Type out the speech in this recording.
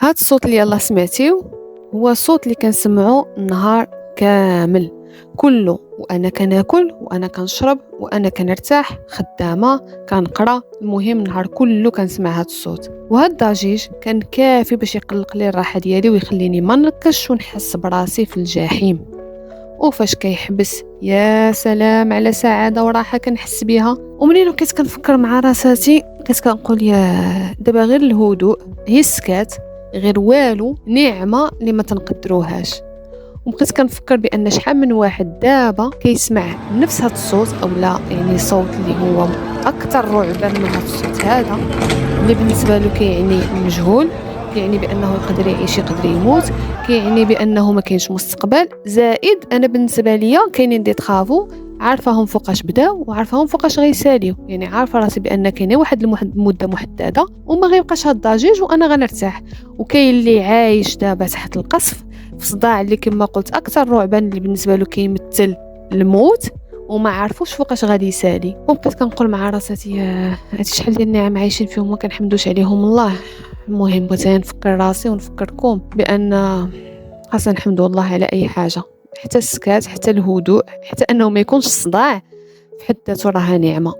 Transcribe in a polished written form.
هاد الصوت اللي يلا سمعتيو هو الصوت اللي كنسمعو النهار كامل كله، وانا كناكل وانا كنشرب وانا كنرتاح خدامه كنقرا، المهم النهار كله كنسمع هاد الصوت. وهاد الضجيج كان كافي باش يقلق لي الراحه ديالي ويخليني ما نركزش ونحس براسي في الجحيم. وفاش كيحبس يا سلام على سعاده وراحه كنحس بها. ومنين كنت كنفكر مع راساتي كنت كنقول يا دابا غير الهدوء، هي السكات، غير والو نعمه اللي ما تنقدروهاش. وبقيت كنفكر بان شحال من واحد دابا كيسمع نفس هذا الصوت او لا، يعني صوت اللي هو اكثر رعبا من هذا الصوت هذا اللي بالنسبه له كيعني المجهول، كيعني بانه يقدر يعيش يقدر يموت، كيعني بانه ما كاينش مستقبل. زائد انا بالنسبه ليا كاينين دي طرافو عارفاهم فوقاش بداو وعارفاهم فوقاش غيساليو، يعني عارفه راسي بان كاينه واحد المده محدده وما غيبقاش هاد الضجيج وانا غنرتاح. وكاين اللي عايش دابا تحت القصف في صداع اللي كما قلت اكثر رعبا اللي بالنسبه له كيمثل الموت وما عارفوش فوقاش غادي يسالي. وبقيت كنقول مع راساتي هادشي شحال ديال النعم عايشين فيهم ما كنحمدوش عليهم الله. المهم بغيت نفكر راسي ونفكركم بان خاصنا نحمدوا الله على اي حاجه، حتى السكات، حتى الهدوء، حتى انه ما يكونش الصداع في حد ذاته راه نعمه.